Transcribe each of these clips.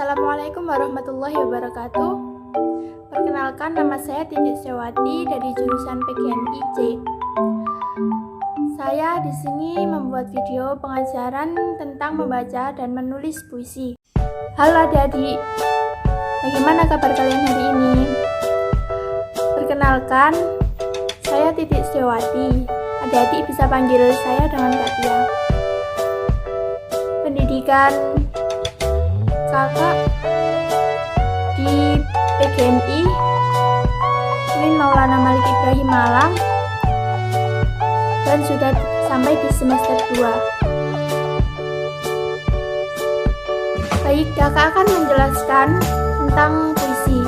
Assalamualaikum warahmatullahi wabarakatuh. Perkenalkan, nama saya Titik Sewati dari jurusan PGNI C. Saya di sini membuat video pengajaran tentang membaca dan menulis puisi. Halo adik-adik, bagaimana kabar kalian hari ini? Perkenalkan, saya Titik Sewati. Adik-adik bisa panggil saya dengan Kak Tia. Pendidikan kakak di PGNI Uin Maulana Malik Ibrahim Malang dan sudah sampai di semester 2. Baik, kakak akan menjelaskan tentang puisi.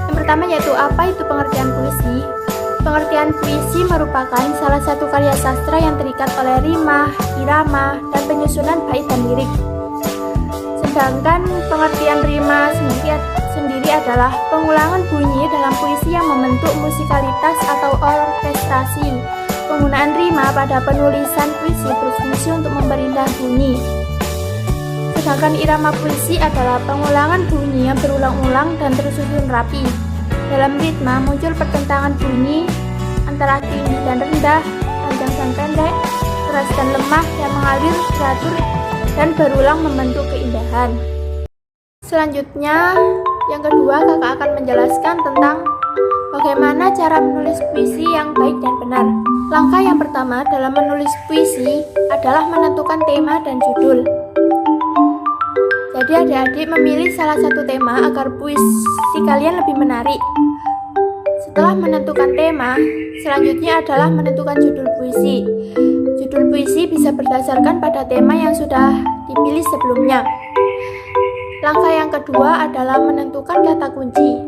Yang pertama yaitu apa itu pengertian puisi. Pengertian puisi merupakan salah satu karya sastra yang terikat oleh rima, irama, dan penyusunan bait dan lirik. Sedangkan pengertian rima sendiri adalah pengulangan bunyi dalam puisi yang membentuk musikalitas atau orkestrasi. Penggunaan rima pada penulisan puisi berfungsi untuk memperindah bunyi. Sedangkan irama puisi adalah pengulangan bunyi yang berulang-ulang dan tersusun rapi. Dalam ritma muncul pertentangan bunyi antara tinggi dan rendah, panjang dan pendek, keras dan lemah yang mengalir teratur dan berulang membentuk keindahan. Selanjutnya, yang kedua kakak akan menjelaskan tentang bagaimana cara menulis puisi yang baik dan benar. Langkah yang pertama dalam menulis puisi adalah menentukan tema dan judul. Jadi adik-adik memilih salah satu tema agar puisi kalian lebih menarik. Setelah menentukan tema, selanjutnya adalah menentukan judul puisi. Judul puisi bisa berdasarkan pada tema yang sudah dipilih sebelumnya. Langkah yang kedua adalah menentukan kata kunci.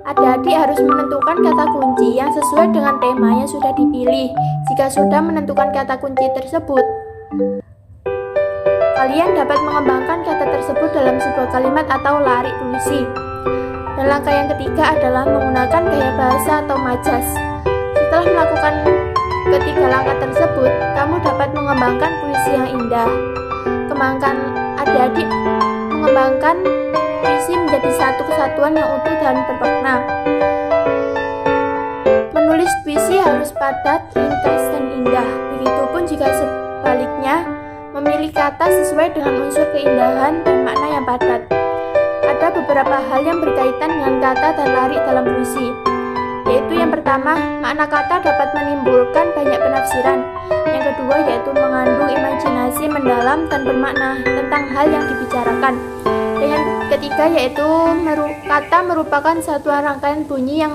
Adik-adik harus menentukan kata kunci yang sesuai dengan tema yang sudah dipilih. Jika sudah menentukan kata kunci tersebut, kalian dapat mengembangkan kata tersebut dalam sebuah kalimat atau larik puisi. Dan langkah yang ketiga adalah menggunakan gaya bahasa atau majas. Setelah melakukan ketiga langkah tersebut, kamu dapat mengembangkan puisi yang indah. Kembangkan adik-adik mengembangkan puisi menjadi satu kesatuan yang utuh dan bermakna. Menulis puisi harus padat, ringkas, dan indah. Begitupun jika sebaliknya, memilih kata sesuai dengan unsur keindahan dan makna yang padat. Ada beberapa hal yang berkaitan dengan kata dan larik dalam puisi, yaitu yang pertama, makna kata dapat menimbulkan banyak penafsiran. Yang kedua yaitu mengandung imajinasi mendalam dan bermakna tentang hal yang dibicarakan. Dan yang ketiga yaitu kata merupakan satuan rangkaian bunyi yang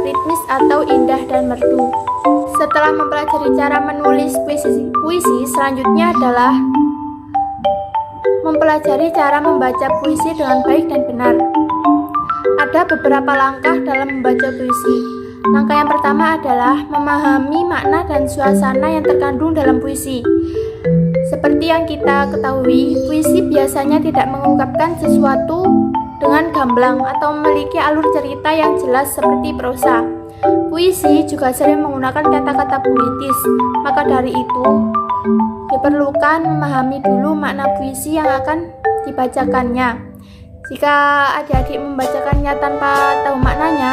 ritmis atau indah dan merdu. Setelah mempelajari cara menulis puisi, selanjutnya adalah mempelajari cara membaca puisi dengan baik dan benar. Ada beberapa langkah dalam membaca puisi. Langkah yang pertama adalah memahami makna dan suasana yang terkandung dalam puisi. Seperti yang kita ketahui, puisi biasanya tidak mengungkapkan sesuatu dengan gamblang atau memiliki alur cerita yang jelas seperti prosa. Puisi juga sering menggunakan kata-kata puitis, maka dari itu diperlukan memahami dulu makna puisi yang akan dibacakannya. Jika adik-adik membacakannya tanpa tahu maknanya,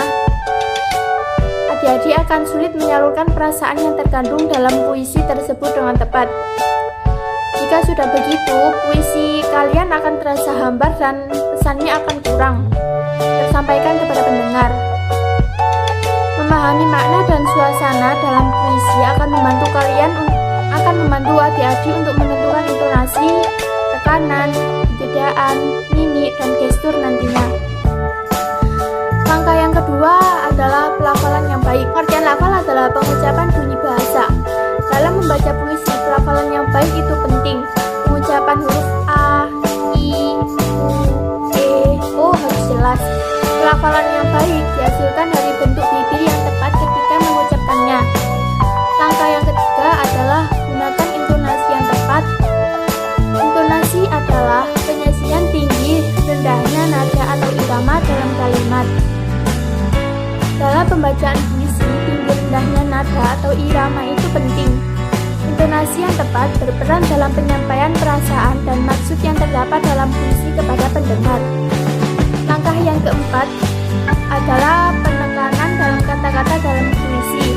adik-adik akan sulit menyalurkan perasaan yang terkandung dalam puisi tersebut dengan tepat. Jika sudah begitu, puisi kalian akan terasa hambar dan pesannya akan kurang tersampaikan kepada pendengar. Memahami makna dan suasana dalam puisi akan membantu adik-adik untuk menentukan intonasi, tekanan, jedaan, mimik, dan gestur nantinya. Langkah yang kedua adalah pelafalan yang baik. Pengertian lafal adalah pengucapan bunyi bahasa. Dalam membaca puisi, pelafalan yang baik itu penting. Pengucapan huruf A, I, U, E, O harus jelas. Pelafalan yang baik dihasilkan dari bentuk bibir yang tepat ketika mengucapkannya. Langkah yang ketiga adalah gunakan intonasi yang tepat. Intonasi adalah penyesian tinggi, rendahnya nada atau irama dalam kalimat. Dalam pembacaan puisi, tinggi rendahnya nada atau irama itu penting. Intonasi yang tepat berperan dalam penyampaian perasaan dan maksud yang terdapat dalam puisi kepada pendengar. Langkah yang keempat adalah penekanan dalam kata-kata dalam puisi.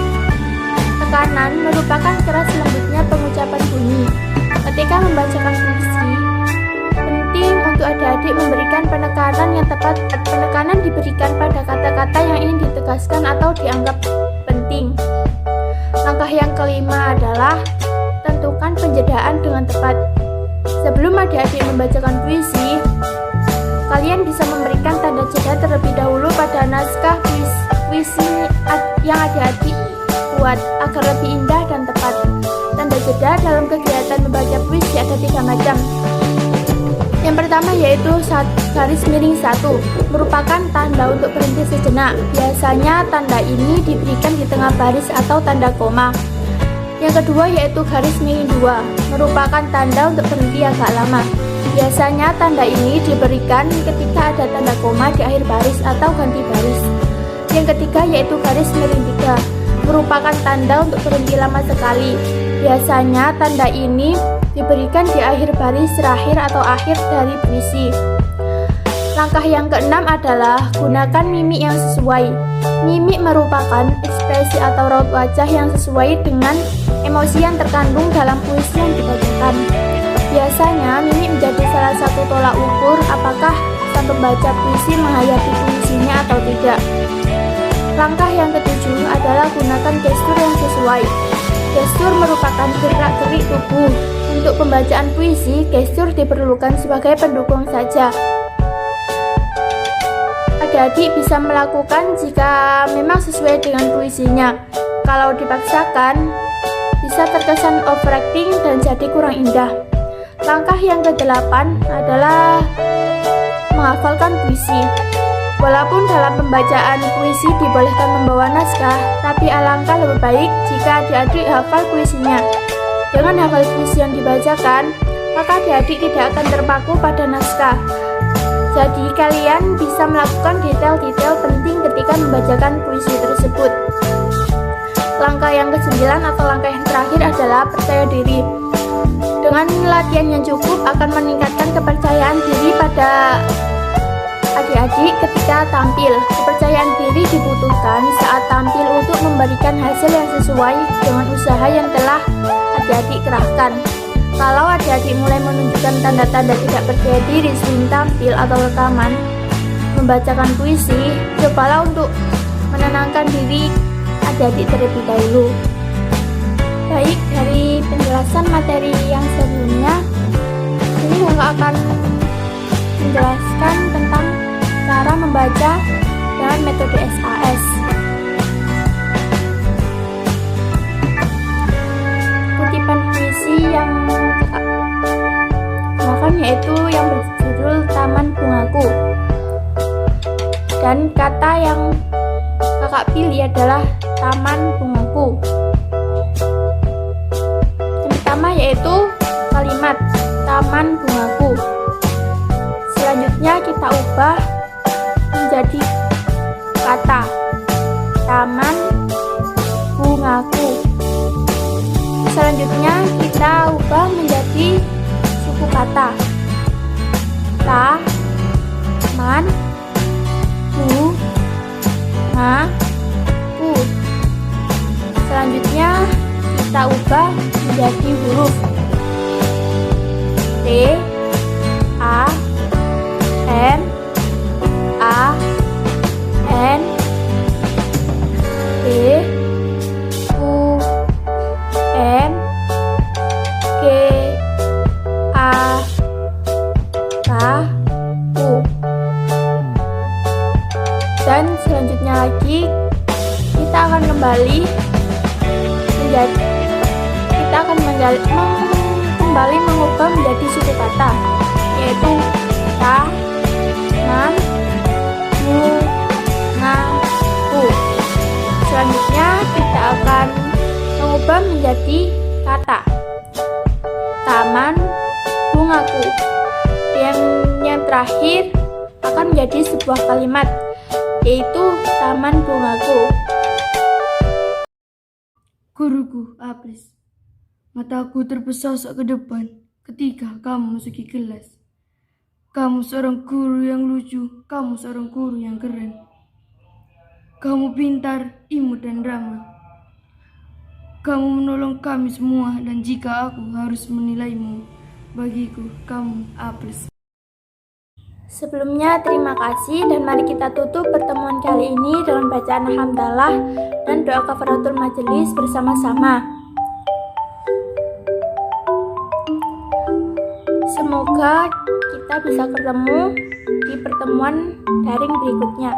Tekanan merupakan keras lembutnya pengucapan bunyi. Ketika membacakan puisi, penting untuk adik-adik memberikan penekanan yang tepat. Penekanan diberikan pada kata-kata yang ingin ditegaskan atau dianggap penting. Langkah yang kelima adalah tentukan penjedaan dengan tepat. Sebelum adik-adik membacakan puisi, kalian bisa memberikan tanda jeda terlebih dahulu pada naskah puisi yang adik-adik buat agar lebih indah dan tepat. Tanda jeda dalam kegiatan membaca puisi ada 3 macam. Yang pertama yaitu garis miring 1, merupakan tanda untuk berhenti sejenak. Biasanya tanda ini diberikan di tengah baris atau tanda koma. Yang kedua yaitu garis miring 2, merupakan tanda untuk berhenti agak lama. Biasanya tanda ini diberikan ketika ada tanda koma di akhir baris atau ganti baris. Yang ketiga yaitu garis miring 3, merupakan tanda untuk berhenti lama sekali. Biasanya tanda ini diberikan di akhir baris terakhir atau akhir dari puisi. Langkah yang keenam adalah gunakan mimik yang sesuai. Mimik merupakan ekspresi atau raut wajah yang sesuai dengan emosi yang terkandung dalam puisi yang dibacakan. Biasanya mimik menjadi salah satu tolak ukur apakah sang pembaca puisi menghayati puisinya atau tidak. Langkah yang ketujuh adalah gunakan gestur yang sesuai. Gestur merupakan gerak-gerik tubuh. Untuk pembacaan puisi, gestur diperlukan sebagai pendukung saja. Adik-adik bisa melakukan jika memang sesuai dengan puisinya. Kalau dipaksakan, bisa terkesan overacting dan jadi kurang indah. Langkah yang ke-8 adalah menghafalkan puisi. Walaupun dalam pembacaan puisi dibolehkan membawa naskah, tapi alangkah lebih baik jika adik-adik hafal puisinya. Dengan hafal puisi yang dibacakan, maka adik-adik tidak akan terpaku pada naskah. Jadi kalian bisa melakukan detail-detail penting ketika membacakan puisi tersebut. Langkah yang ke-9 atau langkah yang terakhir adalah percaya diri. Dengan latihan yang cukup akan meningkatkan kepercayaan diri pada adik-adik ketika tampil. Kepercayaan diri dibutuhkan saat tampil untuk memberikan hasil yang sesuai dengan usaha yang telah adik-adik kerahkan. Kalau adik-adik mulai menunjukkan tanda-tanda tidak percaya diri sebelum tampil atau rekaman membacakan puisi, cobalah untuk menenangkan diri adik-adik terlebih dahulu. Baik, dari penjelasan materi yang sebelumnya, ini kakak akan menjelaskan tentang cara membaca dengan metode SAS. Kutipan puisi yang kakak gunakan yaitu yang berjudul Taman Bungaku. Dan kata yang kakak pilih adalah Taman Bungaku. Yang pertama yaitu kalimat Taman Bungaku. Selanjutnya kita ubah menjadi kata Taman Bungaku. Selanjutnya kita ubah menjadi suku kata Ta-man Bu-nga-ku. Selanjutnya kita ubah menjadi huruf T A M A N B U N G A K U. Dan selanjutnya lagi kita akan kembali mengubah menjadi suku kata, yaitu ta, man, mu, nga, ku. Selanjutnya kita akan mengubah menjadi kata Taman Bungaku. Yang terakhir akan menjadi sebuah kalimat, yaitu Taman Bungaku. Guruku, please. Mataku terpesosok ke depan ketika kamu masuki kelas. Kamu seorang guru yang lucu, kamu seorang guru yang keren. Kamu pintar, imut dan ramah. Kamu menolong kami semua dan jika aku harus menilaimu, bagiku kamu A+. Sebelumnya terima kasih dan mari kita tutup pertemuan kali ini dengan bacaan hamdalah dan doa kafaratul majelis bersama-sama. Semoga kita bisa ketemu di pertemuan daring berikutnya.